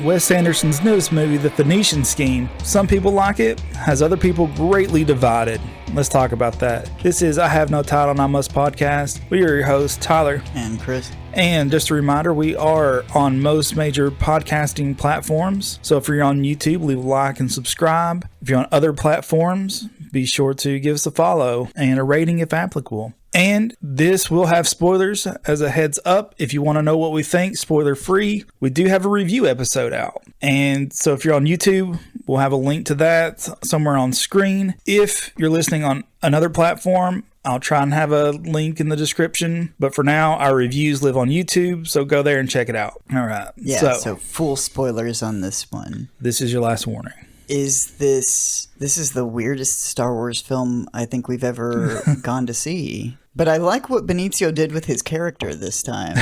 Wes Anderson's newest movie, The Phoenician Scheme. Some people like it, has other people greatly divided. Let's talk about that. This is I Have No Title and I Must podcast. We are your hosts, Tyler and Chris. And just a reminder, we are on most major podcasting platforms. So if you're on YouTube, leave a like and subscribe. If you're on other platforms, be sure to give us a follow and a rating if applicable. And this will have spoilers as a heads up. If you want to know what we think, spoiler free, we do have a review episode out. And so if you're on YouTube, we'll have a link to that somewhere on screen. If you're listening on another platform, I'll try and have a link in the description. But for now, our reviews live on YouTube, so go there and check it out. All right. Yeah, so full spoilers on this one. This is your last warning. This is the weirdest Star Wars film I think we've ever gone to see. But I like what Benicio did with his character this time.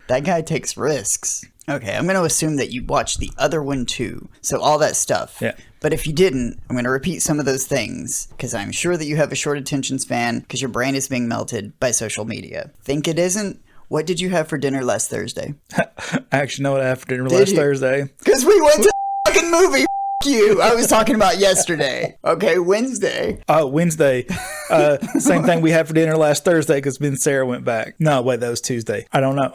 That guy takes risks. Okay, I'm going to assume that you watched the other one too. So all that stuff. Yeah. But if you didn't, I'm going to repeat some of those things because I'm sure that you have a short attention span because your brain is being melted by social media. Think it isn't? What did you have for dinner last Thursday? I actually know what I had for dinner last Thursday. Because we went to the fucking movie. You. I was talking about yesterday. Okay, Wednesday. Oh, Wednesday. Same thing we had for dinner last Thursday because me and Sarah went back. No, wait, that was Tuesday. I don't know.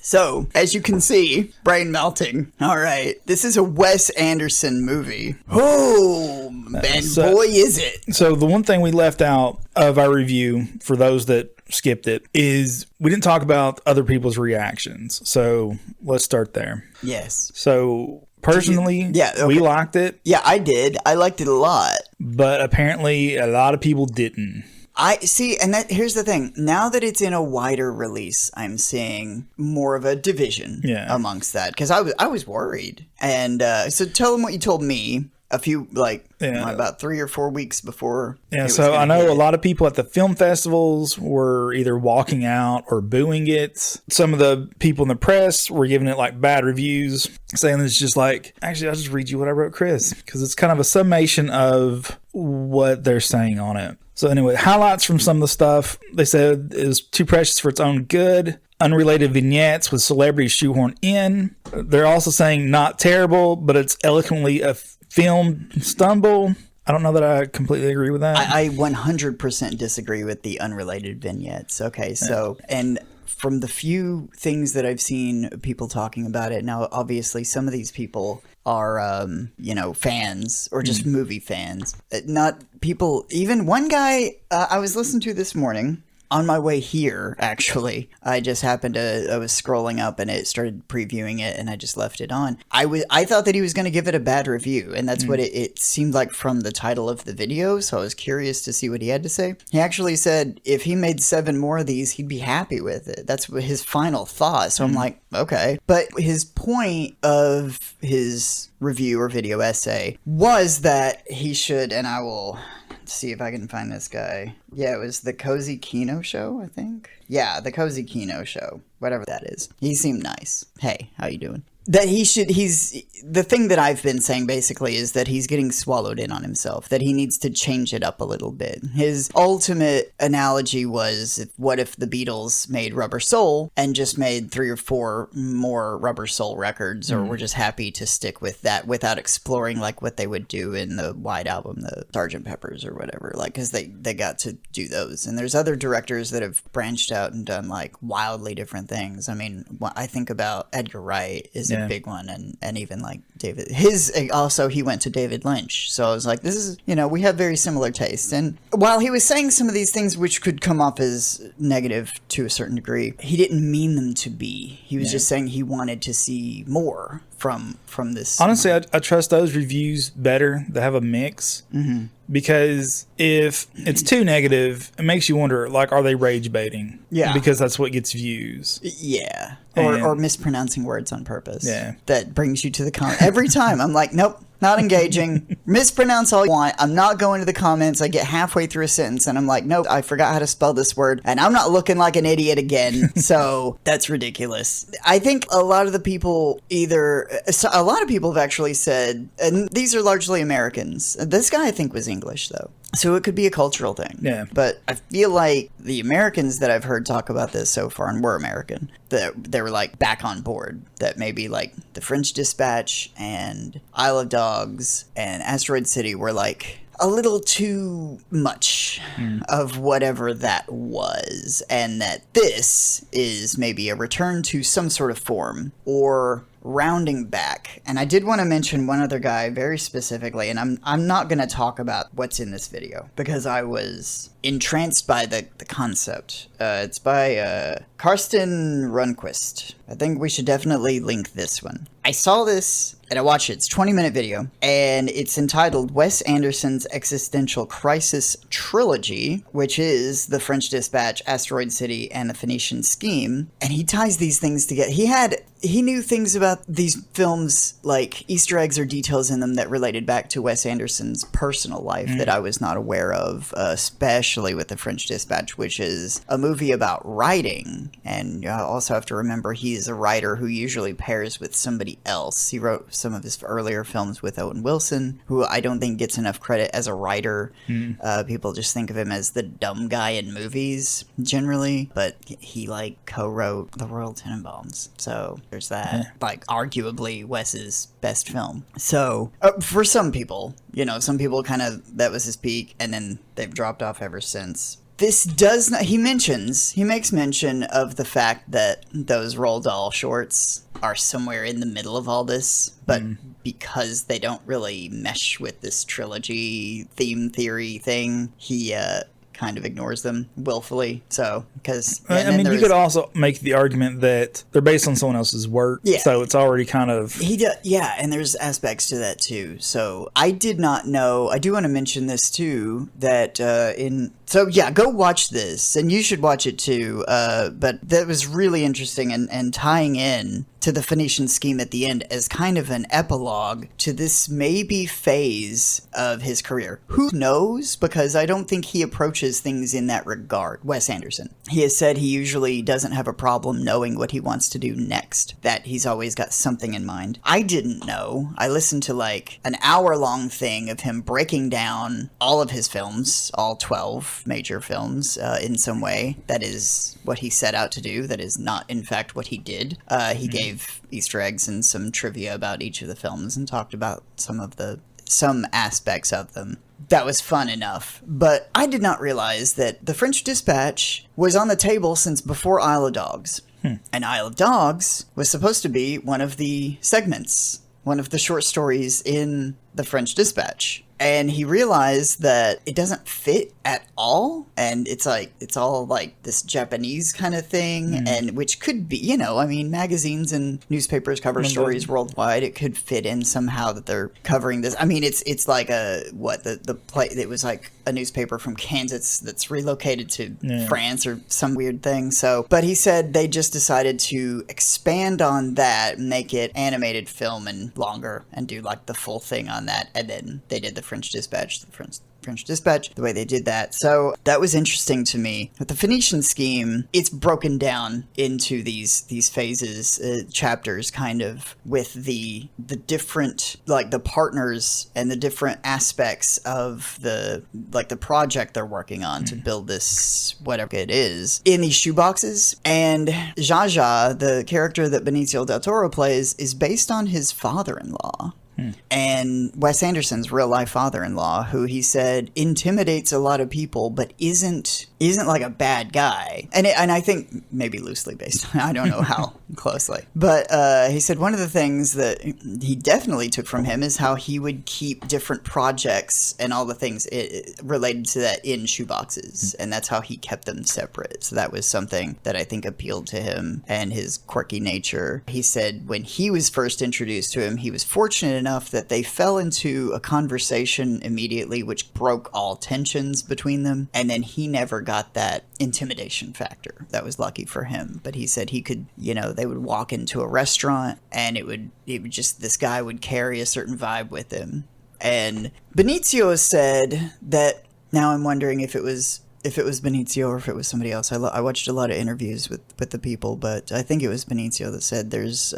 So, as you can see, brain melting. All right. This is a Wes Anderson movie. Oh, man, boy, is it. So, the one thing we left out of our review, for those that skipped it, is we didn't talk about other people's reactions. So, let's start there. Yes. So, personally, we liked it. Yeah, I did. I liked it a lot. But apparently, a lot of people didn't. I see, and here's the thing. Now that it's in a wider release, I'm seeing more of a division amongst that. Because I was worried. And so tell them what you told me a few, about 3 or 4 weeks before. Yeah, so I know a lot of people at the film festivals were either walking out or booing it. Some of the people in the press were giving it bad reviews, saying it's just actually, I'll just read you what I wrote, Chris, because it's kind of a summation of what they're saying on it. So anyway, highlights from some of the stuff. They said it was too precious for its own good. Unrelated vignettes with celebrities shoehorned in. They're also saying not terrible, but it's eloquently a film stumble. I don't know that I completely agree with that. I 100% disagree with the unrelated vignettes. Okay, so, and from the few things that I've seen people talking about it, now obviously some of these people are, fans or just movie fans. Not people, even one guy I was listening to this morning. On my way here, actually, I just happened to, I was scrolling up and it started previewing it and I just left it on. I thought that he was going to give it a bad review, and that's what it seemed like from the title of the video, so I was curious to see what he had to say. He actually said if he made 7 more of these, he'd be happy with it. That's what his final thought, so I'm like, okay. But his point of his review or video essay was that he should, and I will see if I can find this guy. Yeah, it was the Cozy Kino Show, I think. Yeah, the Cozy Kino Show. Whatever that is. He seemed nice. Hey, how you doing? That the thing that I've been saying basically is that he's getting swallowed in on himself, that he needs to change it up a little bit. His ultimate analogy was, what if the Beatles made Rubber Soul and just made 3 or 4 more Rubber Soul records, or were just happy to stick with that without exploring what they would do in the White Album, the Sgt. Pepper's or whatever, because they got to do those. And there's other directors that have branched out and done wildly different things. I mean, I think about Edgar Wright is a big one, and even David, he went to David Lynch, so I was like, this is, we have very similar tastes. And while he was saying some of these things which could come off as negative to a certain degree, he didn't mean them to be. He was just saying he wanted to see more from this. Honestly, I trust those reviews better that have a mix. Because if it's too negative, it makes you wonder, are they rage baiting? Yeah. Because that's what gets views. Yeah. Or mispronouncing words on purpose. Yeah. That brings you to the comment. Every time, I'm like, nope, not engaging. Mispronounce all you want. I'm not going to the comments. I get halfway through a sentence and I'm like, nope, I forgot how to spell this word. And I'm not looking like an idiot again. So that's ridiculous. I think a lot of the people have actually said, and these are largely Americans. This guy I think was English though. So it could be a cultural thing. Yeah. But I feel like the Americans that I've heard talk about this so far, and were American, that they were like back on board. That maybe like The French Dispatch and Isle of Dogs and Asteroid City were like a little too much of whatever that was, and that this is maybe a return to some sort of form or rounding back. And I did want to mention one other guy very specifically, and I'm not going to talk about what's in this video because I was entranced by the concept. It's by Karsten Runquist. I think we should definitely link this one. I saw this and I watched it. It's a 20-minute video, and it's entitled Wes Anderson's Existential Crisis Trilogy, which is The French Dispatch, Asteroid City, and The Phoenician Scheme. And he ties these things together. He knew things about these films, like Easter eggs or details in them that related back to Wes Anderson's personal life that I was not aware of, especially with The French Dispatch, which is a movie about writing. And you also have to remember he is a writer who usually pairs with somebody else. He wrote some of his earlier films with Owen Wilson, who I don't think gets enough credit as a writer. People just think of him as the dumb guy in movies, generally. But he, like, co-wrote The Royal Tenenbaums. So there's that. Like, arguably Wes's best film. So, for some people, some people kind of, that was his peak, and then they've dropped off ever since. This does not, he makes mention of the fact that those Roald Dahl shorts are somewhere in the middle of all this, but because they don't really mesh with this trilogy theme theory thing, he kind of ignores them willfully. So, because you could also make the argument that they're based on someone else's work, so it's already kind of and there's aspects to that too. So I did not know. I do want to mention this too, that go watch this, and you should watch it too. But that was really interesting, and tying in to the Phoenician Scheme at the end as kind of an epilogue to this maybe phase of his career. Who knows? Because I don't think he approaches things in that regard. Wes Anderson. He has said he usually doesn't have a problem knowing what he wants to do next, that he's always got something in mind. I didn't know. I listened to like an hour-long thing of him breaking down all of his films, all 12 major films, in some way. That is what he set out to do. That is not, in fact, what he did. He gave Easter eggs and some trivia about each of the films and talked about some aspects of them. That was fun enough, but I did not realize that The French Dispatch was on the table since before Isle of Dogs. And Isle of Dogs was supposed to be one of the segments, one of the short stories in The French Dispatch. And he realized that it doesn't fit at all. And it's all like this Japanese kind of thing. And which could be, magazines and newspapers cover stories worldwide. It could fit in somehow that they're covering this. I mean, it's like it was like a newspaper from Kansas that's relocated to France or some weird thing. So, but he said they just decided to expand on that, make it animated film and longer, and do like the full thing on that. And then they did the French Dispatch, the way they did that. So that was interesting to me. With the Phoenician Scheme, it's broken down into these phases, chapters, kind of, with the different, like, the partners and the different aspects of the project they're working on to build this, whatever it is, in these shoeboxes. And Jaja, the character that Benicio del Toro plays, is based on his father-in-law. And Wes Anderson's real-life father-in-law, who he said intimidates a lot of people, but isn't like a bad guy. And I think maybe loosely based on, I don't know how closely. But he said one of the things that he definitely took from him is how he would keep different projects and all the things related to that in shoeboxes. And that's how he kept them separate. So that was something that I think appealed to him and his quirky nature. He said when he was first introduced to him, he was fortunate enough that they fell into a conversation immediately, which broke all tensions between them. And then he never got that intimidation factor. That was lucky for him. But he said he could, they would walk into a restaurant and it would just, this guy would carry a certain vibe with him. And Benicio said that, now I'm wondering if it was Benicio or if it was somebody else. I watched a lot of interviews with the people, but I think it was Benicio that said there's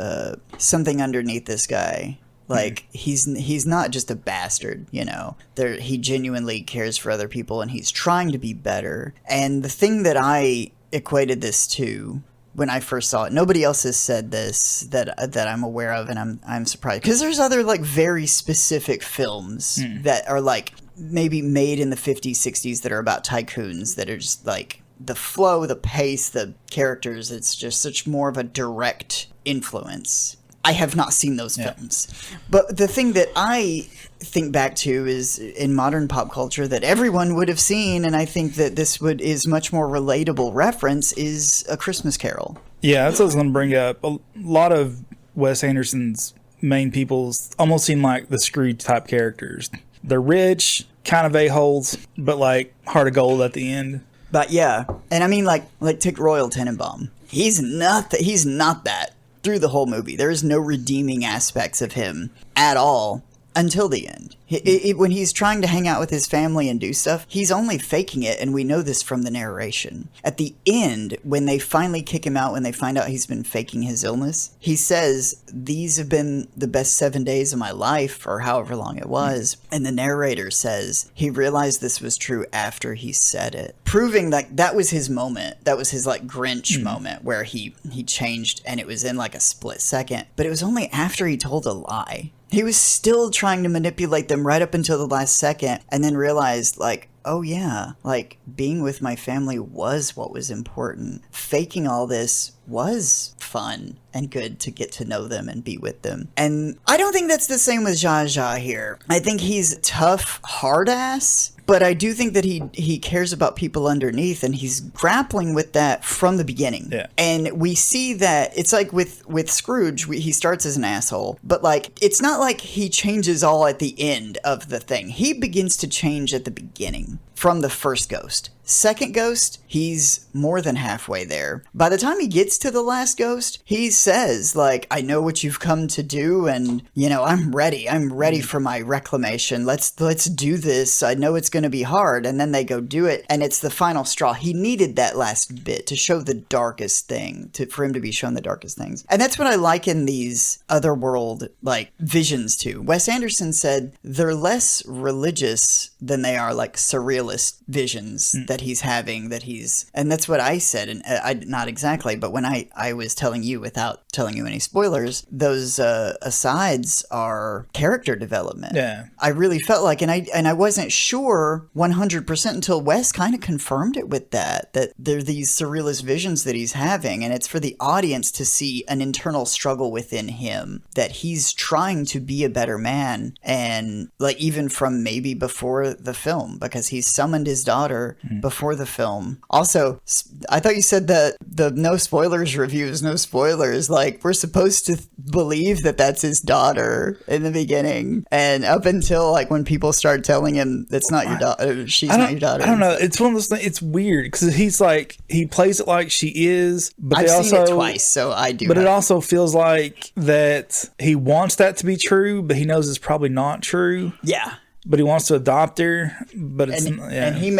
something underneath this guy Like he's not just a bastard, you know. He genuinely cares for other people and he's trying to be better. And the thing that I equated this to when I first saw it, nobody else has said this that I'm aware of, and I'm surprised because there's other like very specific films that are like maybe made in the 50s, 60s that are about tycoons that are just like the flow, the pace, the characters. It's just such more of a direct influence. I have not seen those films. But the thing that I think back to is in modern pop culture that everyone would have seen, and I think that this is much more relatable reference, is A Christmas Carol. Yeah, that's what I was going to bring up. A lot of Wes Anderson's main peoples almost seem like the Scrooge type characters. They're rich, kind of a-holes, but like heart of gold at the end. But yeah, and I mean like take Royal Tenenbaum. He's not that through the whole movie. There's no redeeming aspects of him at all until the end. When he's trying to hang out with his family and do stuff, he's only faking it, and we know this from the narration. At the end, when they finally kick him out, when they find out he's been faking his illness, he says, "These have been the best 7 days of my life," or however long it was. And the narrator says he realized this was true after he said it, proving that was his moment. That was his like Grinch moment where he changed, and it was in like a split second. But it was only after he told a lie. He was still trying to manipulate them right up until the last second, and then realized, like, oh yeah, like, being with my family was what was important. Faking all this was fun and good to get to know them and be with them. And I don't think that's the same with Zsa Zsa here. I think he's tough, hard ass, but I do think that he cares about people underneath, and he's grappling with that from the beginning. Yeah. And we see that it's like with Scrooge, he starts as an asshole, but like it's not like he changes all at the end of the thing. He begins to change at the beginning from the first ghost. Second ghost, he's more than halfway there. By the time he gets to the last ghost, he says, like, I know what you've come to do, and, you know, I'm ready for my reclamation. Let's do this. I know it's going to be hard. And then they go do it, and it's the final straw. He needed that last bit to show the darkest thing, for him to be shown the darkest things. And that's what I like in these otherworld, like, visions, too. Wes Anderson said they're less religious than they are, like, surrealist visions that he's having, and that's what I said, and I not exactly, but when I was telling you without telling you any spoilers, those asides are character development. Yeah. I really felt like, and I wasn't sure 100% until Wes kind of confirmed it with that there are these surrealist visions that he's having, and it's for the audience to see an internal struggle within him, that he's trying to be a better man, and like even from maybe before the film, because he summoned his daughter before the film. Also, I thought you said that the no spoilers review is no spoilers. Like, we're supposed to believe that that's his daughter in the beginning, and up until like when people start telling him that's not your daughter, she's not your daughter. I don't know. It's one of those things. It's weird because he's like, he plays it like she is, but I've seen it twice, so I do. But it also feels like that he wants that to be true, but he knows it's probably not true. Yeah. But he wants to adopt her, but it's and he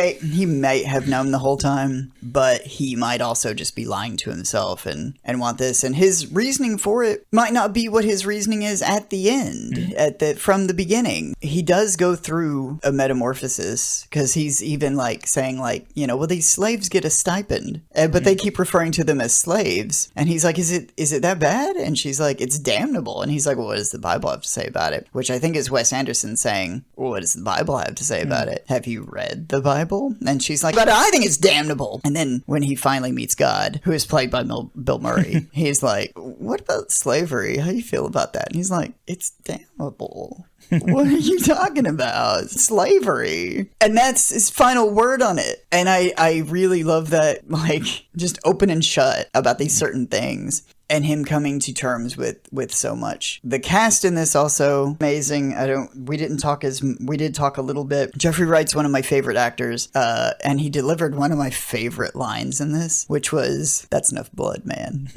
may have known the whole time, but he might also just be lying to himself and want this. And his reasoning for it might not be what his reasoning is at the end, from the beginning. He does go through a metamorphosis, because he's even like saying like, you know, well, these slaves get a stipend, but they keep referring to them as slaves. And he's like, is it that bad? And she's like, it's damnable. And he's like, well, what does the Bible have to say about it? Which I think is Wes Anderson saying, well, what does the Bible have to say about it? Have you read the Bible? And she's like, but I think it's damnable. And then when he finally meets God, who is played by Bill Murray, he's like, what about slavery? How do you feel about that? And he's like, it's damnable. What are you talking about? Slavery. And that's his final word on it. And I really love that, like, just open and shut about these certain things. And him coming to terms with so much. The cast in this also amazing. We did talk a little bit. Jeffrey Wright's one of my favorite actors, and he delivered one of my favorite lines in this, which was, "That's enough blood, man."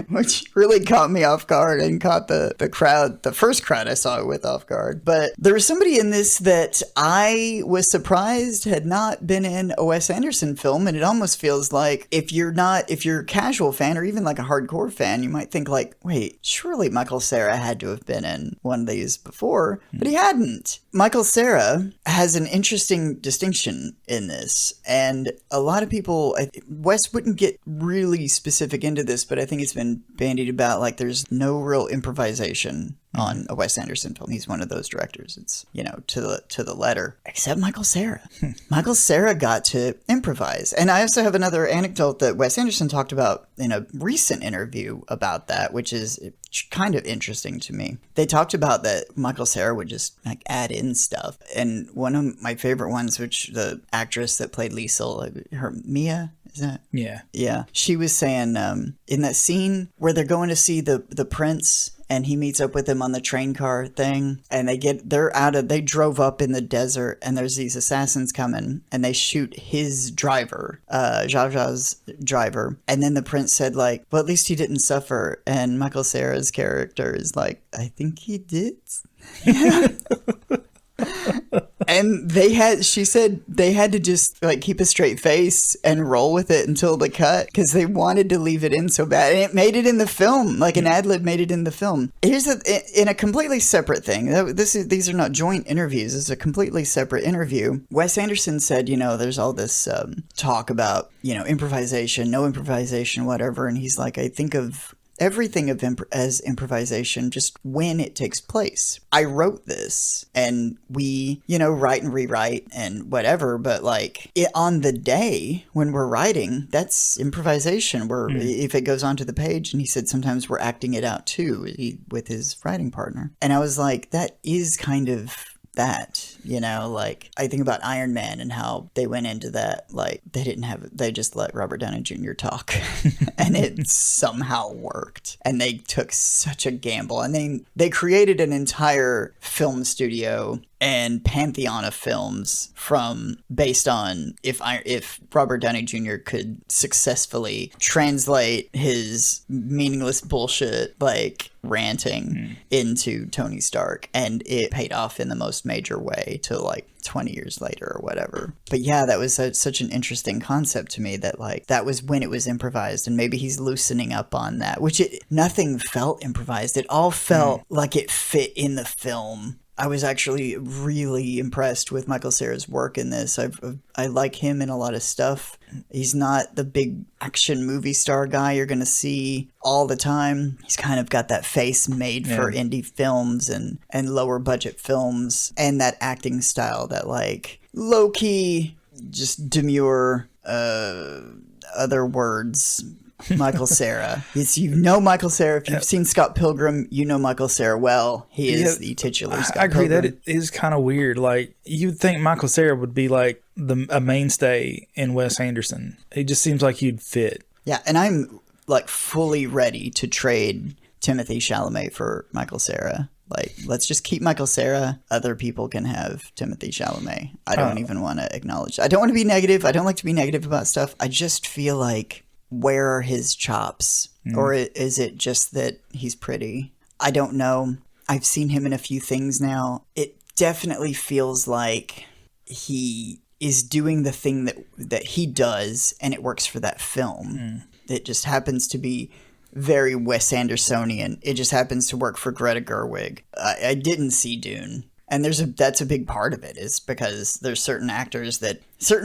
Which really caught me off guard and caught the crowd, the first crowd I saw it with, off guard. But there was somebody in this that I was surprised had not been in a Wes Anderson film, and it almost feels like if you're a casual fan fan or even like a hardcore fan, you might think like, wait, surely Michael Cera had to have been in one of these before, but he hadn't. Michael Cera has an interesting distinction in this, and a lot of people, Wes wouldn't get really specific into this, but I think it's been bandied about like there's no real improvisation on a Wes Anderson film. He's one of those directors. It's, to the letter. Except Michael Cera. Michael Cera got to improvise. And I also have another anecdote that Wes Anderson talked about in a recent interview about that, which is kind of interesting to me. They talked about that Michael Cera would just like add in stuff. And one of my favorite ones, which the actress that played Liesel, Mia, is that? Yeah. Yeah. She was saying in that scene where they're going to see the prince and he meets up with them on the train car thing, and they drove up in the desert, and there's these assassins coming, and they shoot his driver, Zsa Zsa's driver, and then the prince said like, well, at least he didn't suffer, and Michael Cera's character is like, I think he did. And she said they had to just like keep a straight face and roll with it until the cut because they wanted to leave it in so bad. And it made it in the film, like an ad lib made it in the film. Here's in a completely separate thing. These are not joint interviews. This is a completely separate interview. Wes Anderson said, there's all this talk about, improvisation, no improvisation, whatever. And he's like, I think of everything as improvisation just when it takes place. I wrote this and we, write and rewrite and whatever, but like on the day when we're writing, that's improvisation. If it goes onto the page, and he said sometimes we're acting it out too with his writing partner. And I was like, that is kind of that, like I think about Iron Man and how they went into that, like they just let Robert Downey Jr. talk and it somehow worked, and they took such a gamble, and they created an entire film studio and pantheon of films based on if Robert Downey Jr. could successfully translate his meaningless bullshit like ranting into Tony Stark, and it paid off in the most major way to like 20 years later or whatever. But yeah, that was such an interesting concept to me, that like that was when it was improvised, and maybe he's loosening up on that, which nothing felt improvised. It all felt like it fit in the film. I was actually really impressed with Michael Cera's work in this. I like him in a lot of stuff. He's not the big action movie star guy you're going to see all the time. He's kind of got that face made for indie films and lower budget films, and that acting style that like low-key, just demure, other words, Michael Cera. Michael Cera. If you've seen Scott Pilgrim, you know Michael Cera well. He is the titular Scott Pilgrim. I agree that it is kind of weird. Like, you'd think Michael Cera would be like a mainstay in Wes Anderson. He just seems like he'd fit. Yeah, and I'm like fully ready to trade Timothée Chalamet for Michael Cera. Like, let's just keep Michael Cera. Other people can have Timothée Chalamet. I don't even want to acknowledge. I don't want to be negative. I don't like to be negative about stuff. I just feel like, where are his chops? Or is it just that he's pretty? I don't know. I've seen him in a few things now. It definitely feels like he is doing the thing that he does, and it works for that film. It just happens to be very Wes Andersonian. It just happens to work for Greta Gerwig. I didn't see Dune. And that's a big part of it, is because there's certain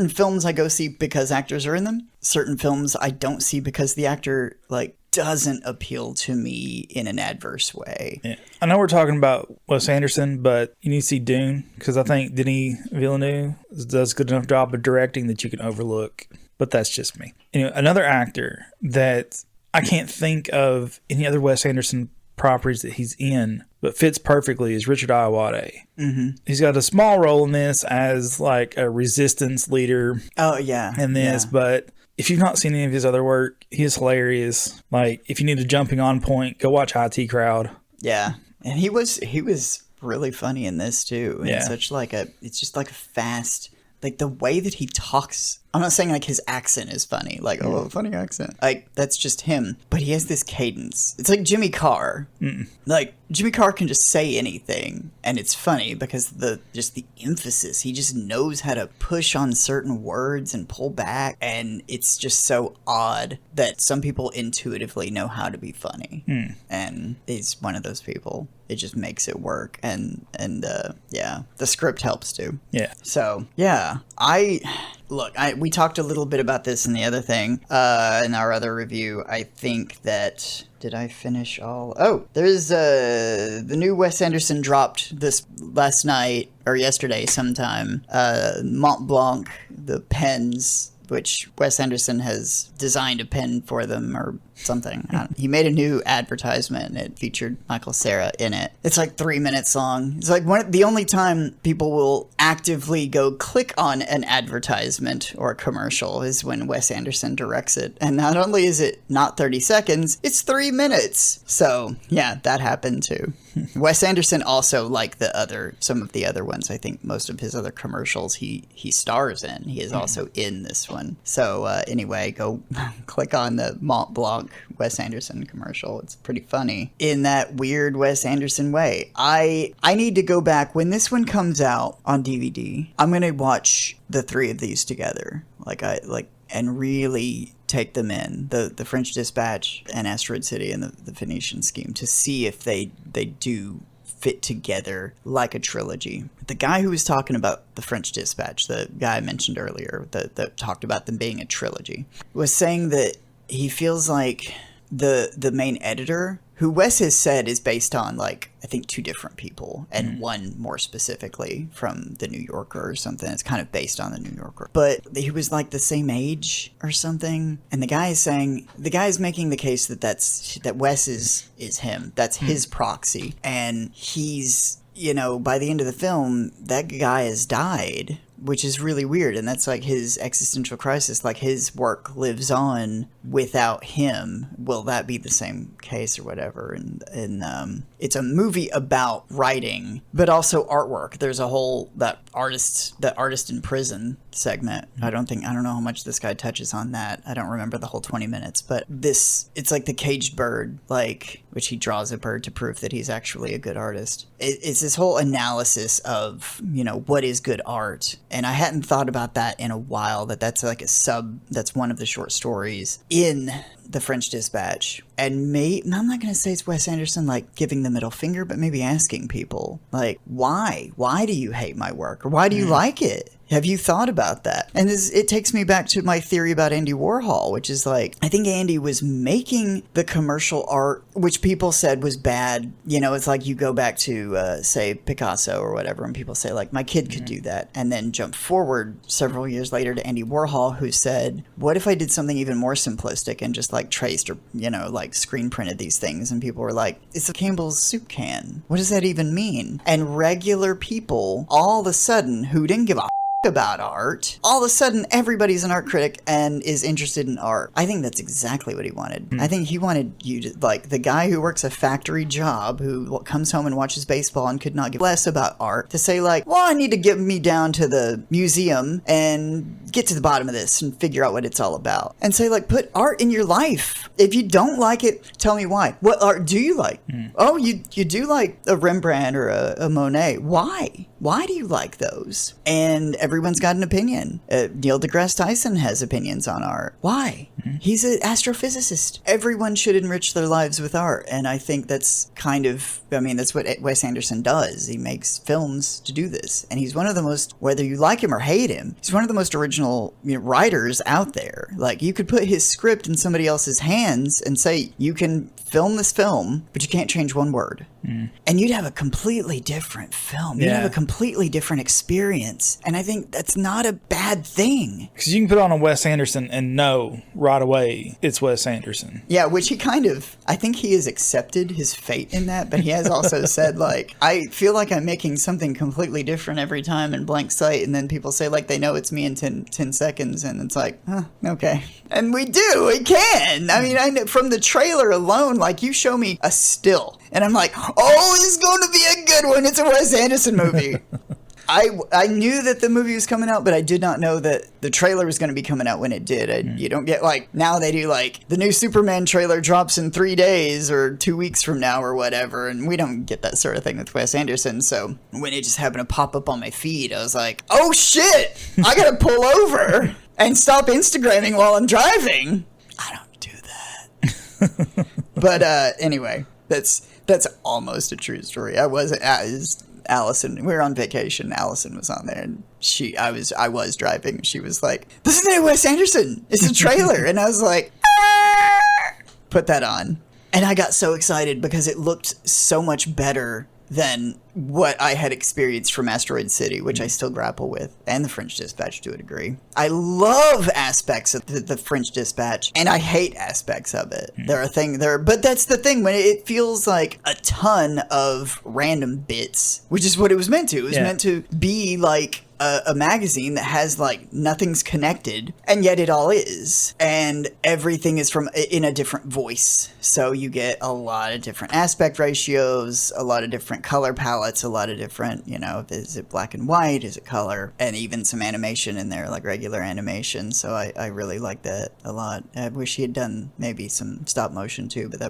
films I go see because actors are in them. Certain films I don't see because the actor like doesn't appeal to me in an adverse way. Yeah. I know we're talking about Wes Anderson, but you need to see Dune, because I think Denis Villeneuve does a good enough job of directing that you can overlook. But that's just me. Another actor that I can't think of any other Wes Anderson properties that he's in but fits perfectly is Richard Ayoade. He's got a small role in this as like a resistance leader. Oh yeah, in this, but if you've not seen any of his other work, he is hilarious. Like, if you need a jumping on point, go watch IT Crowd. Yeah, and he was really funny in this too. And it's just like a fast, like the way that he talks I'm not saying like his accent is funny, like, oh, funny accent. Like, that's just him. But he has this cadence. It's like Jimmy Carr. Like, Jimmy Carr can just say anything, and it's funny because the emphasis. He just knows how to push on certain words and pull back, and it's just so odd that some people intuitively know how to be funny. And he's one of those people. It just makes it work, and yeah, the script helps too. Yeah. So yeah, we talked a little bit about this in the other thing, in our other review. I think that. Did I finish all? Oh, there's the new Wes Anderson dropped this last night or yesterday sometime. Mont Blanc, the pens, which Wes Anderson has designed a pen for them or something. He made a new advertisement and it featured Michael Cera in it. It's like 3 minutes long. It's like the only time people will actively go click on an advertisement or a commercial is when Wes Anderson directs it. And not only is it not 30 seconds, it's 3 minutes. So yeah, that happened too. Wes Anderson also, like some of the other ones, I think most of his other commercials he stars in. He is also in this one. So anyway, go click on the Mont Blanc Wes Anderson commercial. It's pretty funny in that weird Wes Anderson way. I need to go back when this one comes out on DVD. I'm gonna watch the three of these together, and really take them in, the French Dispatch and Asteroid City and the Phoenician Scheme, to see if they do fit together like a trilogy. The guy who was talking about the French Dispatch, the guy I mentioned earlier that talked about them being a trilogy, was saying that he feels like the main editor, who Wes has said is based on, like, I think 2 different people, and one more specifically from the New Yorker or something. It's kind of based on the New Yorker. But he was like the same age or something. And the guy is making the case that Wes is him. That's his proxy. And he's, by the end of the film, that guy has died, which is really weird. And that's like his existential crisis. Like, his work lives on without him. Will that be the same case or whatever? And it's a movie about writing, but also artwork. There's a whole that artist in prison segment. I don't know how much this guy touches on that. I don't remember the whole 20 minutes, but it's like the caged bird, like, which he draws a bird to prove that he's actually a good artist. It's this whole analysis of, what is good art. And I hadn't thought about that in a while, that's like that's one of the short stories in the French Dispatch. And I'm not going to say it's Wes Anderson, like, giving the middle finger, but maybe asking people, like, why? Why do you hate my work? Or why do you like it? Have you thought about that? And it takes me back to my theory about Andy Warhol, which is like, I think Andy was making the commercial art, which people said was bad. It's like you go back to, say, Picasso or whatever, and people say, like, my kid could do that. And then jump forward several years later to Andy Warhol, who said, what if I did something even more simplistic and just, like, traced or, like, screen printed these things? And people were like, it's a Campbell's soup can. What does that even mean? And regular people, all of a sudden, who didn't give a about art, all of a sudden everybody's an art critic and is interested in art. I think that's exactly what he wanted. I think he wanted you to, like, the guy who works a factory job, who comes home and watches baseball and could not give less about art, to say, like, well, I need to get me down to the museum and get to the bottom of this and figure out what it's all about. And say, like, put art in your life. If you don't like it, tell me why. What art do you like? Oh, you do like a Rembrandt or a Monet. Why? Why do you like those? And everyone's got an opinion. Neil deGrasse Tyson has opinions on art. Why? He's an astrophysicist. Everyone should enrich their lives with art. And I think that's that's what Wes Anderson does. He makes films to do this. And he's one of the most, whether you like him or hate him, he's one of the most original writers out there. Like, you could put his script in somebody else's hands and say, you can film this film, but you can't change one word. And you'd have a completely different film. You'd have a completely different experience. And I think that's not a bad thing. Because you can put on a Wes Anderson and know right away it's Wes Anderson. Yeah, which I think he has accepted his fate in that, but he has also said, like, I feel like I'm making something completely different every time in blank sight, and then people say, like, they know it's me in 10 seconds, and it's like, okay. And we can. I mean, from the trailer alone, like, you show me a still, and I'm like, oh, this is going to be a good one. It's a Wes Anderson movie. I knew that the movie was coming out, but I did not know that the trailer was going to be coming out when it did. You don't get like, now they do like the new Superman trailer drops in 3 days or 2 weeks from now or whatever, and we don't get that sort of thing with Wes Anderson. So when it just happened to pop up on my feed, I was like, oh shit, I gotta pull over and stop Instagramming while I'm driving. I don't do that. But anyway, that's almost a true story. Allison, we were on vacation. Allison was on there, and I was driving. She was like, "This is the new Wes Anderson. It's a trailer," and I was like, "Put that on." And I got so excited because it looked so much better than what I had experienced from Asteroid City, which I still grapple with, and the French Dispatch to a degree. I love aspects of the French Dispatch, and I hate aspects of it. But that's the thing, when it feels like a ton of random bits, which is what it was meant to. It was meant to be like a magazine that has like nothing's connected, and yet it all is, and everything is in a different voice. So you get a lot of different aspect ratios, a lot of different color palettes, a lot of different, is it black and white, is it color, and even some animation in there, like regular animation. So I really like that a lot. I wish he had done maybe some stop motion too, but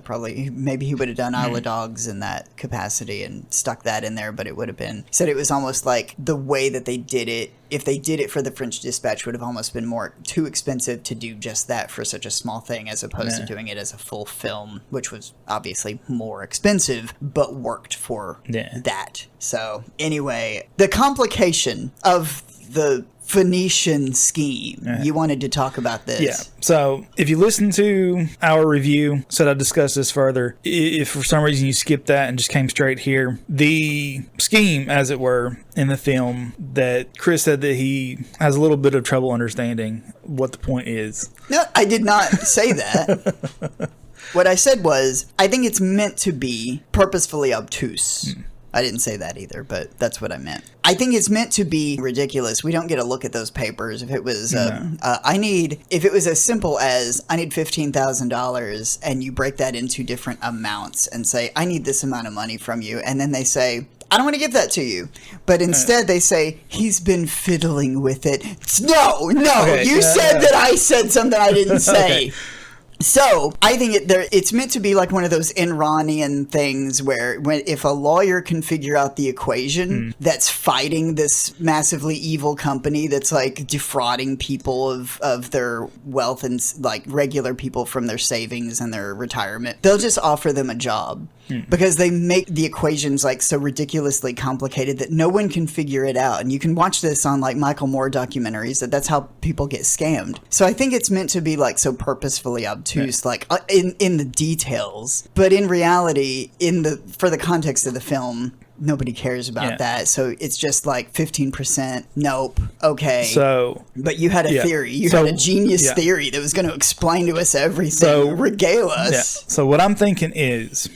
maybe he would have done Isle of Dogs in that capacity and stuck that in there, but it would have been, said it was almost like the way that they did it, if they did it for the French Dispatch, would have almost been too expensive to do just that for such a small thing, as opposed to doing it as a full film, which was obviously more expensive, but worked for that. So anyway, the complication of the Phoenician Scheme. You wanted to talk about this. Yeah. So if you listen to our review, said I discussed this further, if for some reason you skipped that and just came straight here, the scheme, as it were, in the film, that Chris said that he has a little bit of trouble understanding what the point is. No, I did not say that. What I said was, I think it's meant to be purposefully obtuse. I didn't say that either, but that's what I meant. I think it's meant to be ridiculous. We don't get a look at those papers. If it was, if it was as simple as, I need $15,000, and you break that into different amounts and say, I need this amount of money from you, and then they say, I don't want to give that to you. But instead they say, he's been fiddling with it. No, okay, you said that I said something I didn't say. Okay. So I think it's meant to be like one of those Enronian things where if a lawyer can figure out the equation that's fighting this massively evil company that's like defrauding people of their wealth and like regular people from their savings and their retirement, they'll just offer them a job. Because they make the equations like so ridiculously complicated that no one can figure it out. And you can watch this on like Michael Moore documentaries that's how people get scammed. So I think it's meant to be like so purposefully obtuse, like in the details. But in reality, for the context of the film, nobody cares about that. So it's just like 15%. Nope. Okay. So, but you had a theory. You had a genius theory that was going to explain to us everything, regale us. Yeah. So what I'm thinking is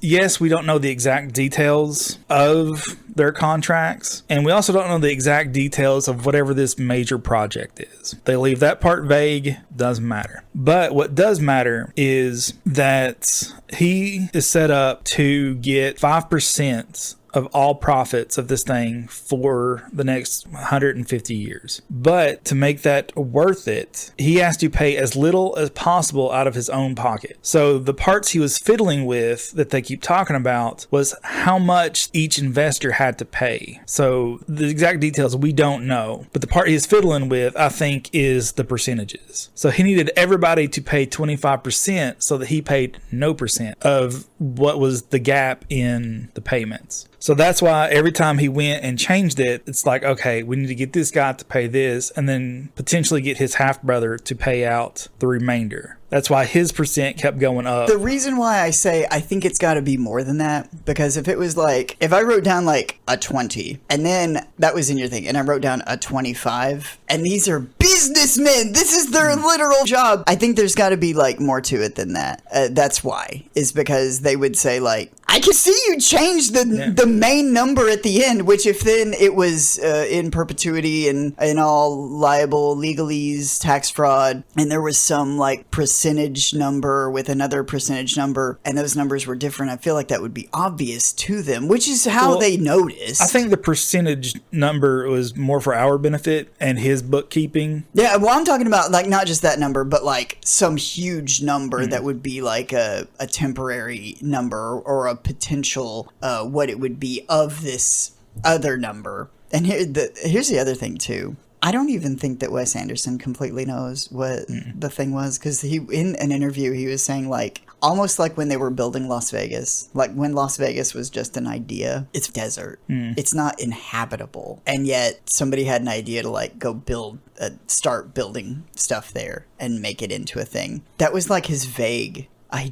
yes, we don't know the exact details of their contracts, and we also don't know the exact details of whatever this major project is. They leave that part vague. Doesn't matter. But what does matter is that he is set up to get 5% of all profits of this thing for the next 150 years. But to make that worth it, he has to pay as little as possible out of his own pocket. So the parts he was fiddling with that they keep talking about was how much each investor had to pay. So the exact details we don't know. But the part he's fiddling with, I think, is the percentages. So he needed everybody to pay 25% so that he paid no percent of what was the gap in the payments. So that's why every time he went and changed it, it's like, okay, we need to get this guy to pay this and then potentially get his half brother to pay out the remainder. That's why his percent kept going up. The reason why I say I think it's got to be more than that, because if it was like, if I wrote down like a 20 and then that was in your thing and I wrote down a 25 and these are businessmen, this is their literal job, I think there's got to be like more to it than that. That's why, is because they would say like, I can see you change the main number at the end, which if then it was in perpetuity and all liable legalese, tax fraud, and there was some like percentage percentage number with another percentage number, and those numbers were different, I feel like that would be obvious to them, which is how they noticed. I think the percentage number was more for our benefit and his bookkeeping. Yeah, well, I'm talking about like not just that number, but like some huge number that would be like a temporary number or a potential what it would be of this other number. And here's the other thing too. I don't even think that Wes Anderson completely knows what the thing was, because in an interview he was saying like almost like when they were building Las Vegas, like when Las Vegas was just an idea, it's desert. It's not inhabitable. And yet somebody had an idea to like go start building stuff there and make it into a thing. That was like his vague.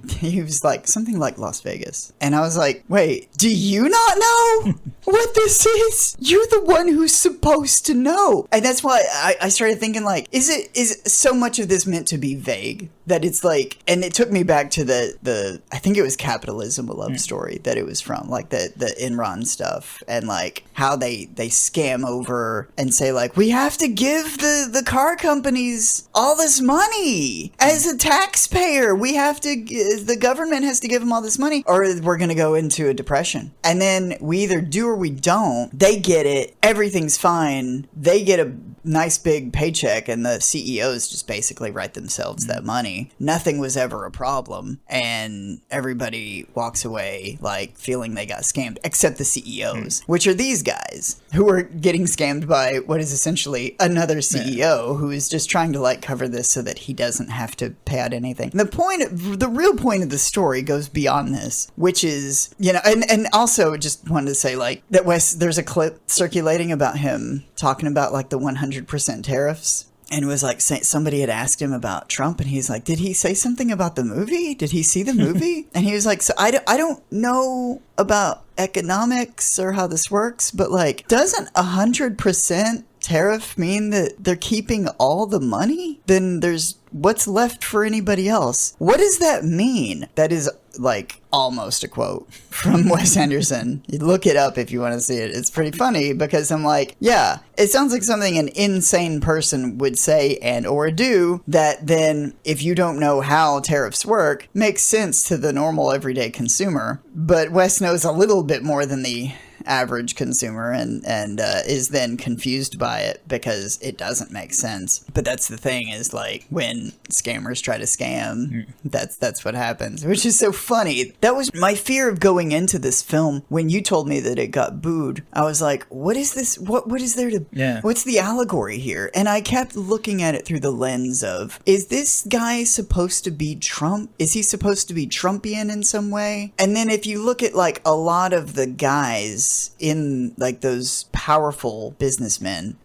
He was like, something like Las Vegas. And I was like, wait, do you not know what this is? You're the one who's supposed to know. And that's why I started thinking like, is so much of this meant to be vague that it's like, and it took me back to the I think it was Capitalism, a Love Story that it was from, like the Enron stuff, and like how they scam over and say like, we have to give the car companies all this money as a taxpayer. We have to, the government has to give them all this money or we're going to go into a depression. And then we either do or we don't. They get it. Everything's fine. They get a nice big paycheck and the CEOs just basically write themselves that money. Nothing was ever a problem. And everybody walks away like feeling they got scammed, except the CEOs, which are these guys who are getting scammed by what is essentially another CEO who is just trying to like cover this so that he doesn't have to pay out anything. The real point of the story goes beyond this, which is, you know, and also just wanted to say like that there's a clip circulating about him talking about like the 100% tariffs. And it was like somebody had asked him about Trump, and he's like, did he say something about the movie? Did he see the movie? And he was like, so I don't know about economics or how this works, but like, doesn't 100% tariff mean that they're keeping all the money? Then there's what's left for anybody else. What does that mean? That is like almost a quote from Wes Anderson. You look it up if you want to see it. It's pretty funny because I'm like, yeah, it sounds like something an insane person would say and or do that then, if you don't know how tariffs work, makes sense to the normal everyday consumer. But Wes knows a little bit more than the average consumer and is then confused by it because it doesn't make sense. But that's the thing, is like when scammers try to scam, that's what happens, which is so funny. That was my fear of going into this film. When you told me that it got booed, I was like, what is this? What is there to, what's the allegory here? And I kept looking at it through the lens of, is this guy supposed to be Trump? Is he supposed to be Trumpian in some way? And then if you look at like a lot of the guys in like those powerful businessmen,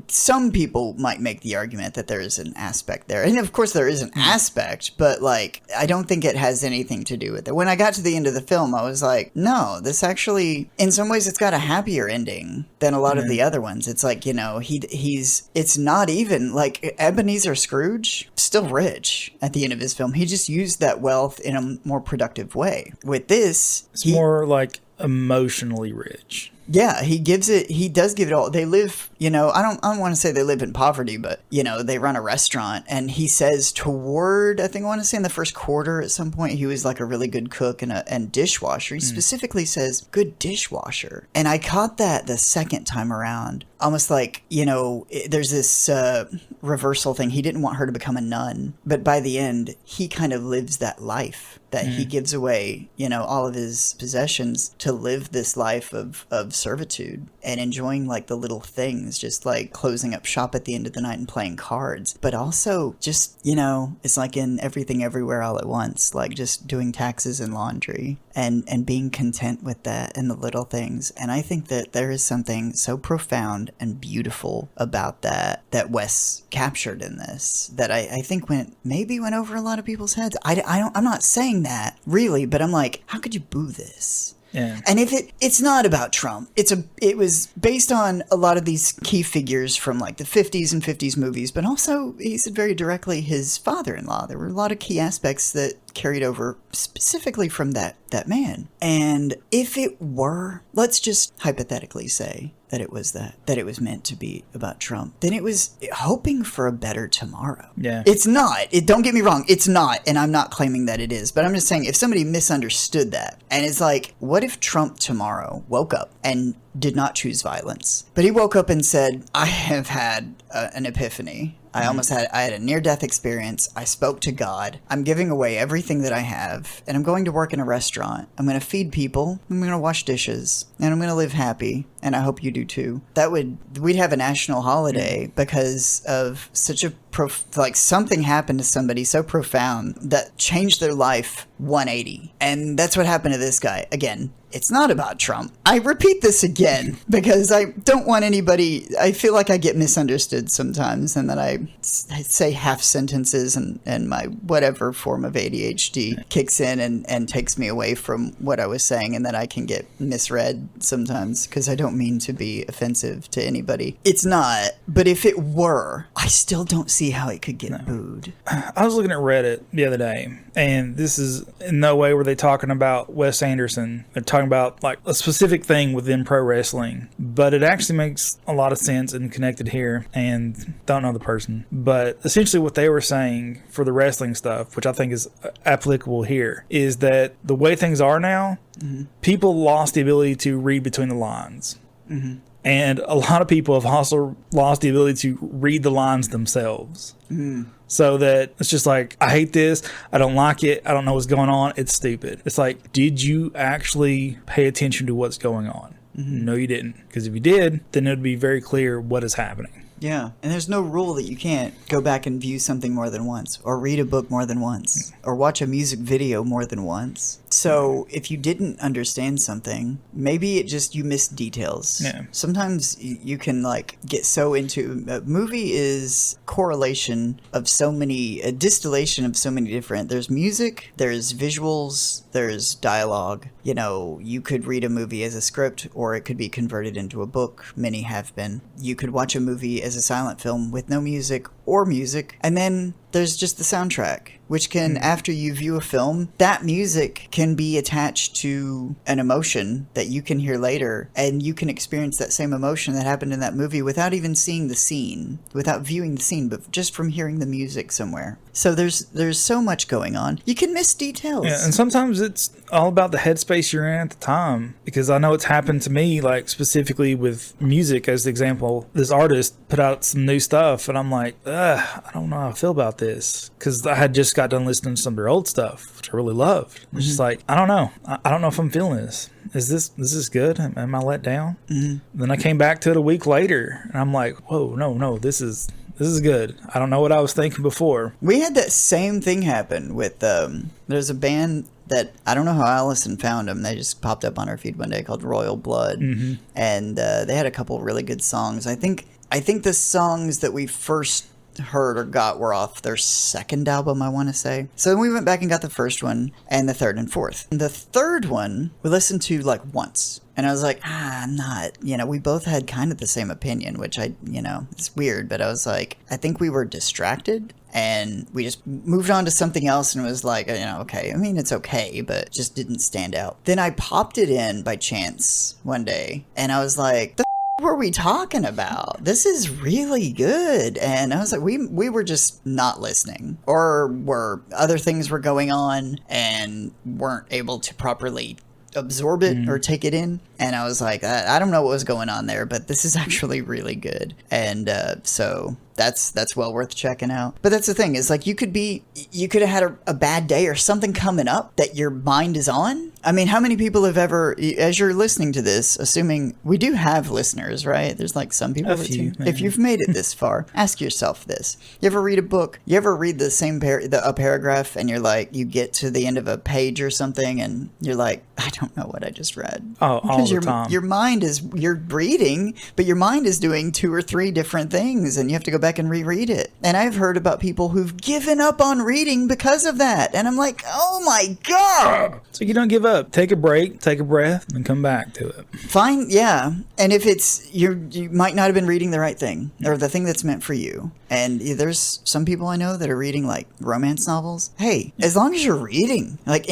some people might make the argument that there is an aspect there. And of course there is an aspect, but like, I don't think it has anything to do with it. When I got to the end of the film, I was like, no, this actually, in some ways it's got a happier ending than a lot of the other ones. It's like, you know, it's not even like Ebenezer Scrooge, still rich at the end of his film. He just used that wealth in a more productive way. With this, it's more like emotionally rich. Yeah, he does give it all. They live, you know, I don't want to say they live in poverty, but, you know, they run a restaurant, and he says I want to say in the first quarter at some point, he was like a really good cook and dishwasher. He specifically says good dishwasher. And I caught that the second time around, almost like, you know, there's this reversal thing. He didn't want her to become a nun, but by the end, he kind of lives that life. That he gives away, you know, all of his possessions to live this life of servitude and enjoying like the little things, just like closing up shop at the end of the night and playing cards. But also just, you know, it's like in Everything Everywhere All at Once, like just doing taxes and laundry and being content with that and the little things. And I think that there is something so profound and beautiful about that Wes captured in this that I think went over a lot of people's heads. I'm not saying that really, but I'm like, how could you boo this? Yeah. And if it's not about Trump, it was based on a lot of these key figures from like the 50s and 50s movies, but also he said very directly his father-in-law. There were a lot of key aspects that carried over specifically from that man. And if it were, let's just hypothetically say that it was meant to be about Trump, then it was hoping for a better tomorrow. Yeah. It's not. Don't get me wrong. It's not. And I'm not claiming that it is. But I'm just saying, if somebody misunderstood that, and it's like, what if Trump tomorrow woke up and did not choose violence, but he woke up and said, I have had an epiphany. I had a near-death experience. I spoke to God. I'm giving away everything that I have, and I'm going to work in a restaurant. I'm going to feed people. I'm going to wash dishes, and I'm going to live happy. And I hope you do too. We'd have a national holiday because of such a something happened to somebody so profound that changed their life 180. And that's what happened to this guy. Again, it's not about Trump. I repeat this again because I don't want anybody, I feel like I get misunderstood sometimes, and that I say half sentences and my whatever form of ADHD kicks in and takes me away from what I was saying, and that I can get misread sometimes because I don't mean to be offensive to anybody. It's not. But if it were, I still don't see how it could get booed. I was looking at Reddit the other day, and this is in no way were they talking about Wes Anderson. They're talking about like a specific thing within pro wrestling, but it actually makes a lot of sense and connected here, and don't know the person. But essentially what they were saying for the wrestling stuff, which I think is applicable here, is that the way things are now, people lost the ability to read between the lines. And a lot of people have also lost the ability to read the lines themselves. So that it's just like, I hate this. I don't like it. I don't know what's going on. It's stupid. It's like, did you actually pay attention to what's going on? No, you didn't. Because if you did, then it would be very clear what is happening. Yeah, and there's no rule that you can't go back and view something more than once, or read a book more than once, or watch a music video more than once. So if you didn't understand something, maybe it just, you missed details. Yeah. Sometimes you can like get so into, a movie is correlation of so many, a distillation of so many different, there's music, there's visuals, there's dialogue. You know, you could read a movie as a script, or it could be converted into a book. Many have been. You could watch a movie as a silent film with no music or music, and then there's just the soundtrack, which can, after you view a film, that music can be attached to an emotion that you can hear later, and you can experience that same emotion that happened in that movie without even seeing the scene, without viewing the scene, but just from hearing the music somewhere. So there's so much going on. You can miss details. Yeah, and sometimes it's all about the headspace you're in at the time, because I know it's happened to me, like specifically with music as the example. This artist put out some new stuff, and I'm like, I don't know how I feel about this, because I had just got done listening to some of their old stuff, which I really loved. It's just like, I don't know. I don't know if I'm feeling this. Is this good? Am I let down? Then I came back to it a week later, and I'm like, whoa, no, this is good. I don't know what I was thinking before. We had that same thing happen with, there's a band that, I don't know how Allison found them. They just popped up on our feed one day, called Royal Blood. And they had a couple really good songs. I think the songs that we first heard or got were off their second album, I want to say. So then we went back and got the first one and the third and fourth. And the third one we listened to like once. And I was like, I'm not, we both had kind of the same opinion, which it's weird, but I was like, I think we were distracted and we just moved on to something else, and it was like, okay. I mean, it's okay, but it just didn't stand out. Then I popped it in by chance one day, and I was like, were we talking about? This is really good. And I was like, we were just not listening, or were other things were going on and weren't able to properly absorb it or take it in. And I was like, I don't know what was going on there, but this is actually really good. And so that's well worth checking out. But that's the thing, is like, you could have had a bad day or something coming up that your mind is on. I mean, how many people have ever, as you're listening to this, assuming we do have listeners, right? There's like some people. A few, if you've made it this far, ask yourself this. You ever read a book? You ever read the same a paragraph, and you're like, you get to the end of a page or something, and you're like, I don't know what I just read. Oh, all the time. Your mind you're reading, but your mind is doing 2 or 3 different things, and you have to go back and reread it. And I've heard about people who've given up on reading because of that. And I'm like, oh my God. So you don't give up. Take a break, take a breath, and come back to it. Fine, yeah. And if it's, you might not have been reading the right thing, or the thing that's meant for you. And there's some people I know that are reading like romance novels. Hey, as long as you're reading, like,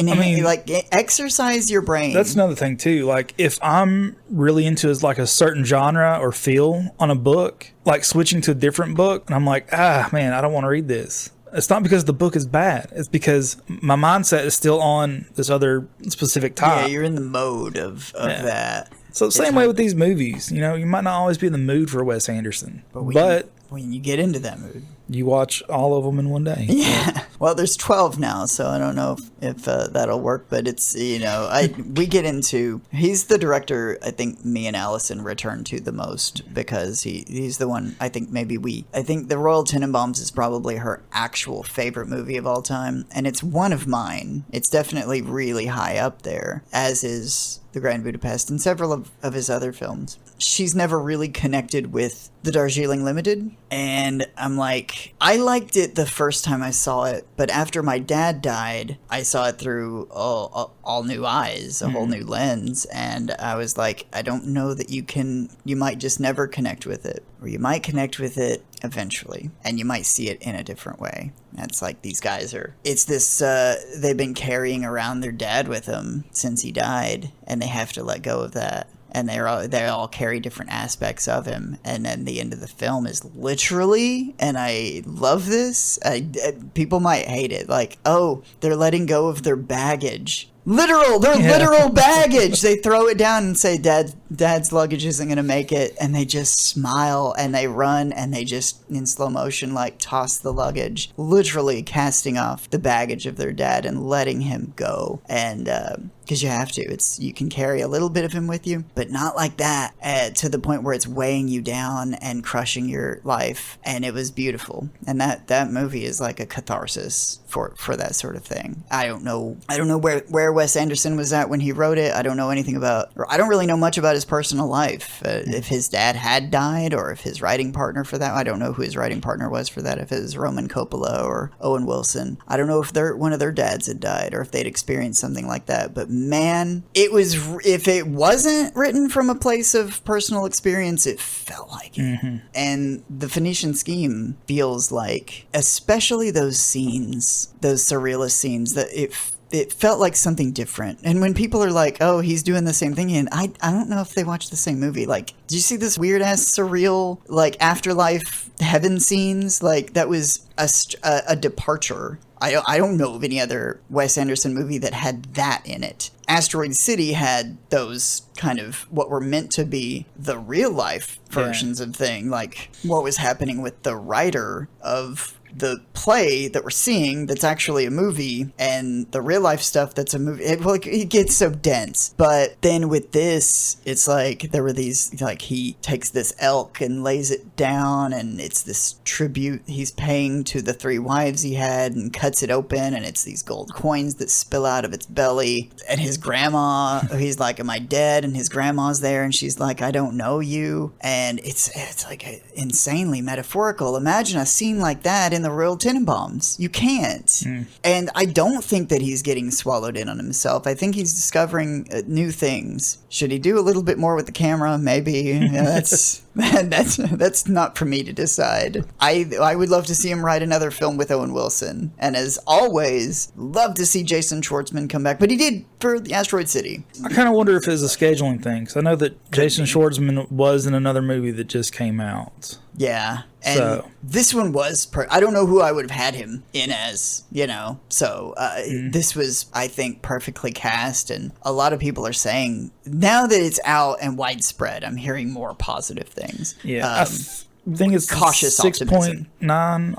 exercise your brain. That's another thing too. Like, if I'm really into like a certain genre or feel on a book, like switching to a different book, and I'm like, man, I don't want to read this. It's not because the book is bad. It's because my mindset is still on this other specific type. Yeah, you're in the mode of that. So same way with these movies. You know, you might not always be in the mood for Wes Anderson, but when you get into that mood, you watch all of them in one day. Yeah. Well, there's 12 now, so I don't know if that'll work, but it's, we get into, he's the director I think me and Allison return to the most, because he's the one, I think The Royal Tenenbaums is probably her actual favorite movie of all time, and it's one of mine. It's definitely really high up there, as is The Grand Budapest and several of his other films. She's never really connected with The Darjeeling Limited, and I'm like, I liked it the first time I saw it, but after my dad died, I saw it through all new eyes, a whole new lens, and I was like, I don't know that you might just never connect with it, or you might connect with it eventually, and you might see it in a different way. That's like, these guys it's this, they've been carrying around their dad with them since he died, and they have to let go of that. And they all carry different aspects of him. And then the end of the film is literally, and I love this, people might hate it, like, oh, they're letting go of their baggage. Literal baggage. They throw it down and say, Dad's luggage isn't going to make it. And they just smile and they run and they just, in slow motion, like toss the luggage, literally casting off the baggage of their dad and letting him go. And, because you have to. You can carry a little bit of him with you, but not like that, to the point where it's weighing you down and crushing your life. And it was beautiful. And that movie is like a catharsis for that sort of thing. I don't know where Wes Anderson was at when he wrote it. I don't know anything about, or I don't really know much about his personal life. If his dad had died, or if his writing partner for that, I don't know who his writing partner was for that. If it was Roman Coppola or Owen Wilson, I don't know if one of their dads had died, or if they'd experienced something like that. But man, if it wasn't written from a place of personal experience, it felt like it. Mm-hmm. And the Phoenician Scheme feels like, especially those scenes, those surrealist scenes, that it felt like something different. And when people are like, oh, he's doing the same thing, and I don't know if they watched the same movie. Like, do you see this weird ass surreal, like, afterlife heaven scenes? Like, that was a departure. I don't know of any other Wes Anderson movie that had that in it. Asteroid City had those kind of what were meant to be the real life versions of thing, like what was happening with the writer of the play that we're seeing that's actually a movie, and the real life stuff that's a movie. It gets so dense. But then with this, it's like there were these, like, he takes this elk and lays it down, and it's this tribute he's paying to the 3 wives he had, and cuts it open, and it's these gold coins that spill out of its belly. And his grandma, he's like, am I dead? And his grandma's there, and she's like, I don't know you. And it's like insanely metaphorical. Imagine a scene like that in the Royal Tenenbaums. You can't. And I don't think that he's getting swallowed in on himself. I think he's discovering new things. Should he do a little bit more with the camera? Maybe. That's not for me to decide. I would love to see him write another film with Owen Wilson. And as always, love to see Jason Schwartzman come back. But he did for the Asteroid City. I kind of wonder if it's a scheduling thing, because I know that Jason Schwartzman was in another movie that just came out. Yeah. And this one was, I don't know who I would have had him in as, So this was, I think, perfectly cast. And a lot of people are saying, now that it's out and widespread, I'm hearing more positive things. Yeah. I think it's cautious 6.9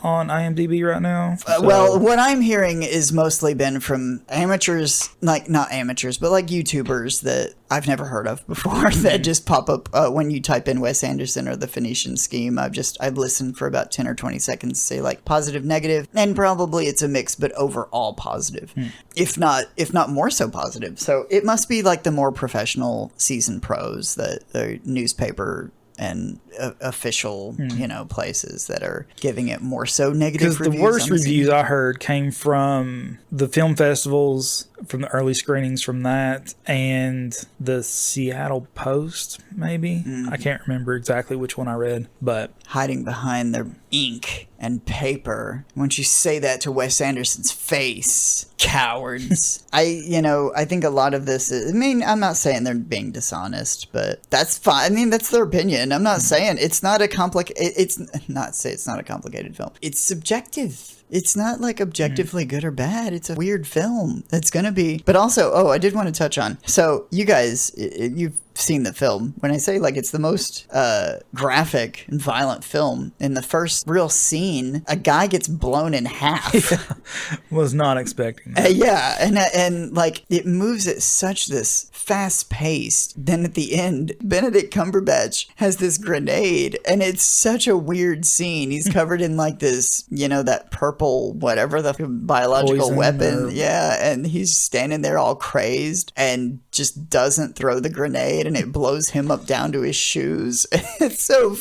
on IMDb right now. So. Well, what I'm hearing is mostly been from amateurs, like not amateurs, but like YouTubers that I've never heard of before that just pop up when you type in Wes Anderson or the Phoenician Scheme. I've listened for about 10 or 20 seconds to say like positive, negative, and probably it's a mix, but overall positive, if not more so positive. So it must be like the more professional seasoned pros, the newspaper and official, places that are giving it more so negative reviews. Because the worst reviews I heard came from the film festivals from the early screenings from that, and the Seattle Post, maybe. I can't remember exactly which one I read, but hiding behind their ink and paper. Once you say that to Wes Anderson's face, cowards. I think a lot of this is, I'm not saying they're being dishonest, but that's fine. That's their opinion. I'm not saying it's not a it's not a complicated film. It's subjective. It's not like objectively good or bad. It's a weird film. It's going to be. But also, I did want to touch on. So you guys, you've seen the film. When I say like it's the most graphic and violent film, in the first real scene, a guy gets blown in half. Was not expecting that. And like it moves at such this fast pace. Then at the end, Benedict Cumberbatch has this grenade, and it's such a weird scene. He's covered in like this, that purple whatever, the biological weapon. And he's standing there all crazed and just doesn't throw the grenade, and it blows him up down to his shoes. It's so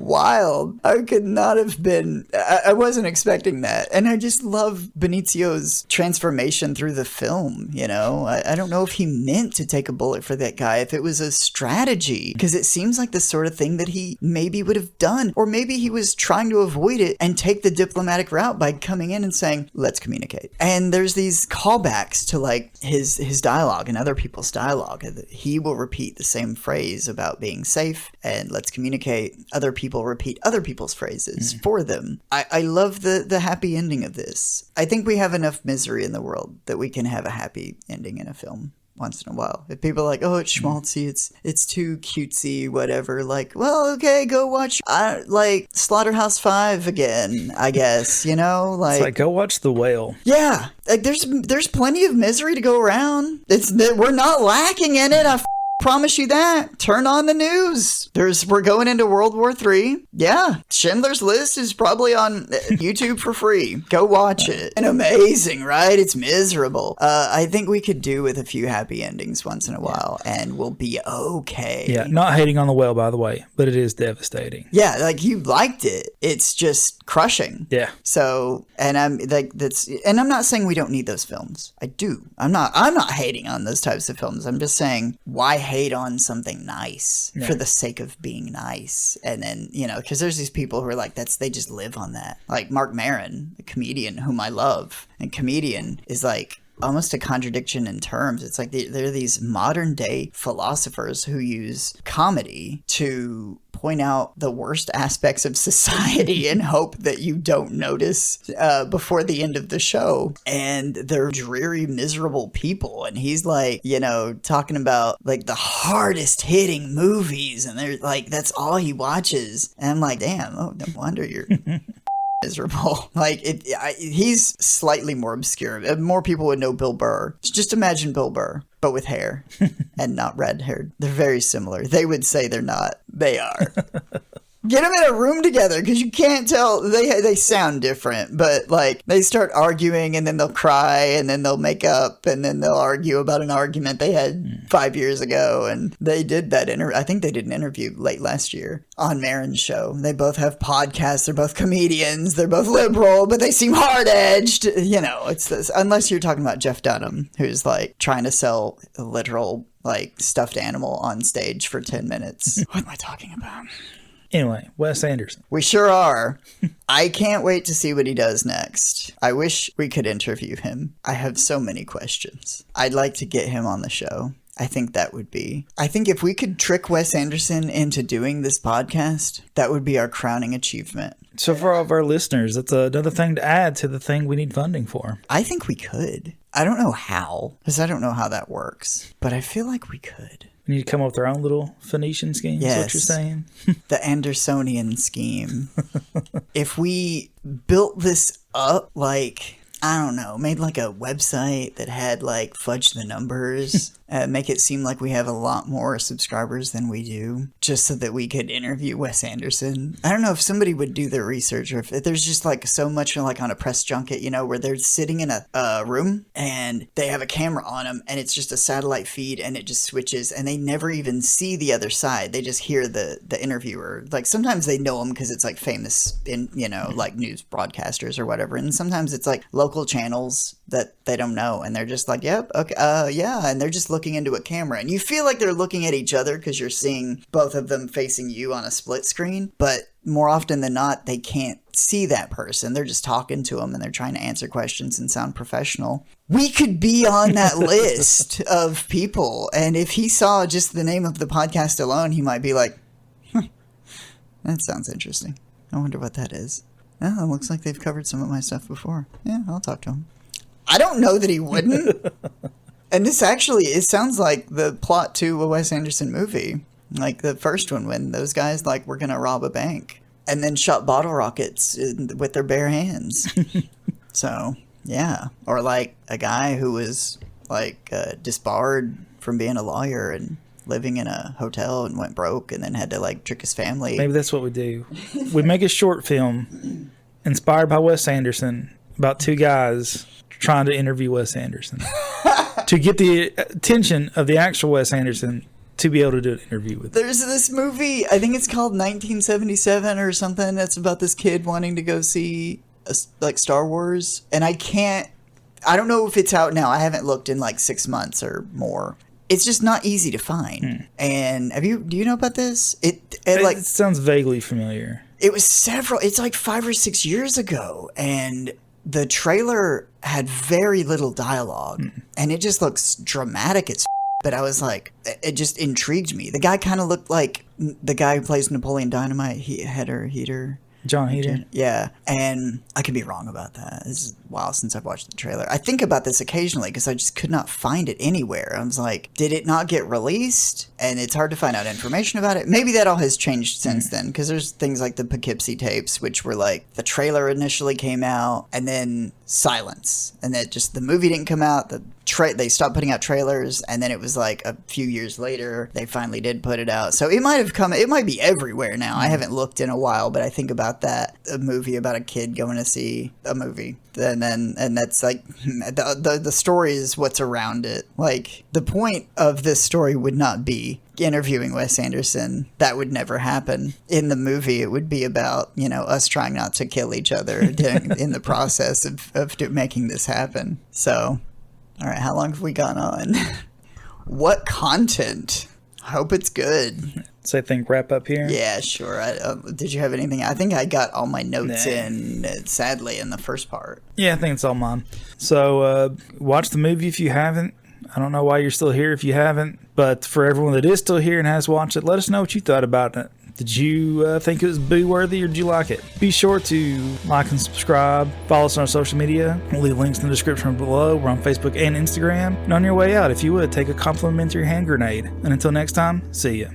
wild. I could not have been. I wasn't expecting that, and I just love Benizio's transformation through the film. I don't know if he meant to take a bullet for that guy, if it was a strategy, because it seems like the sort of thing that he maybe would have done, or maybe he was trying to avoid it and take the diplomatic route by coming in and saying, let's communicate. And there's these callbacks to like his dialogue and other people's dialogue. He will repeat the same phrase about being safe and let's communicate. Other people repeat other people's phrases for them. I love the happy ending of this. I think we have enough misery in the world that we can have a happy ending in a film once in a while. If people are like, oh, it's schmaltzy, it's too cutesy, whatever, like, well, okay, go watch like Slaughterhouse 5 again, I guess, It's like, go watch The Whale. Yeah, like there's plenty of misery to go around. We're not lacking in it. I promise you that. Turn on the news. We're going into World War III. Yeah. Schindler's List is probably on YouTube for free. Go watch it. And amazing, right? It's miserable. I think we could do with a few happy endings once in a while, and we'll be okay. Yeah, not hating on The Whale, by the way, but it is devastating. Yeah, like you liked it. It's just crushing. Yeah. So, and I'm not saying we don't need those films. I do. I'm not hating on those types of films. I'm just saying, why hate on something nice for the sake of being nice? And then, because there's these people who are like, they just live on that. Like Mark Maron, a comedian whom I love. And comedian is like almost a contradiction in terms. It's like they're these modern day philosophers who use comedy to point out the worst aspects of society and hope that you don't notice before the end of the show. And they're dreary, miserable people. And he's like, talking about like the hardest hitting movies. And they're like, that's all he watches. And I'm like, damn, no wonder you're miserable. Like he's slightly more obscure. More people would know Bill Burr. Just imagine Bill Burr, but with hair and not red haired. They're very similar. They would say they're not. They are. Get them in a room together, because you can't tell. They sound different, but like they start arguing and then they'll cry and then they'll make up and then they'll argue about an argument they had 5 years ago. And they did that I think they did an interview late last year on Maron's show. They both have podcasts. They're both comedians. They're both liberal, but they seem hard-edged. It's this, unless you're talking about Jeff Dunham, who's like trying to sell a literal like stuffed animal on stage for 10 minutes. What am I talking about? Anyway, Wes Anderson. We sure are. I can't wait to see what he does next. I wish we could interview him. I have so many questions. I'd like to get him on the show. I think if we could trick Wes Anderson into doing this podcast, that would be our crowning achievement. So for all of our listeners, that's another thing to add to the thing we need funding for. I think we could. I don't know how, because I don't know how that works, but I feel like we could. We need to come up with our own little Phoenician scheme. Yes. Is what you're saying? The Andersonian scheme. If we built this up like, I don't know, made like a website that had like fudge the numbers, make it seem like we have a lot more subscribers than we do, just so that we could interview Wes Anderson. I don't know if somebody would do their research, or if there's just like so much like on a press junket, where they're sitting in a room and they have a camera on them and it's just a satellite feed and it just switches and they never even see the other side. They just hear the interviewer. Like sometimes they know them because it's like famous in, like news broadcasters or whatever. And sometimes it's like local channels that they don't know, and they're just like, yep, okay, yeah, and they're just looking into a camera, and you feel like they're looking at each other because you're seeing both of them facing you on a split screen, but more often than not, they can't see that person. They're just talking to them, and they're trying to answer questions and sound professional. We could be on that list of people, and if he saw just the name of the podcast alone, he might be like, that sounds interesting. I wonder what that is. Oh, it looks like they've covered some of my stuff before. Yeah, I'll talk to him. I don't know that he wouldn't. And this actually, it sounds like the plot to a Wes Anderson movie. Like the first one, when those guys like were going to rob a bank and then shot bottle rockets with their bare hands. So, yeah. Or like a guy who was like disbarred from being a lawyer and living in a hotel and went broke and then had to like trick his family. Maybe that's what we do. We make a short film inspired by Wes Anderson about two guys trying to interview Wes Anderson to get the attention of the actual Wes Anderson to be able to do an interview with him. There's this movie, I think it's called 1977 or something. That's about this kid wanting to go see like Star Wars. And I don't know if it's out now. I haven't looked in like 6 months or more. It's just not easy to find. And do you know about this? It sounds vaguely familiar. It was it's like 5 or 6 years ago. And the trailer had very little dialogue. And it just looks dramatic as but I was like, it just intrigued me. The guy kind of looked like the guy who plays Napoleon Dynamite, Heater. John Heater. Yeah, and I could be wrong about that. This is a while since I've watched the trailer. I think about this occasionally because I just could not find it anywhere. I was like, did it not get released? And it's hard to find out information about it. Maybe that all has changed since then because there's things like the Poughkeepsie tapes, which were like the trailer initially came out and then silence. And that just the movie didn't come out. They stopped putting out trailers, and then it was like a few years later they finally did put it out. So it might have come. It might be everywhere now. I haven't looked in a while, but I think about a movie about a kid going to see a movie, and that's like the story is what's around it. Like the point of this story would not be interviewing Wes Anderson. That would never happen. In the movie, it would be about us trying not to kill each other in the process of making this happen. So. All right, how long have we gone on? What content? I hope it's good. So I think wrap up here? Yeah, sure. Did you have anything? I think I got all my notes sadly, in the first part. Yeah, I think it's all mine. So watch the movie if you haven't. I don't know why you're still here if you haven't. But for everyone that is still here and has watched it, let us know what you thought about it. Did you think it was boo-worthy or did you like it? Be sure to like and subscribe. Follow us on our social media. We'll leave links in the description below. We're on Facebook and Instagram. And on your way out, if you would, take a complimentary hand grenade. And until next time, see ya.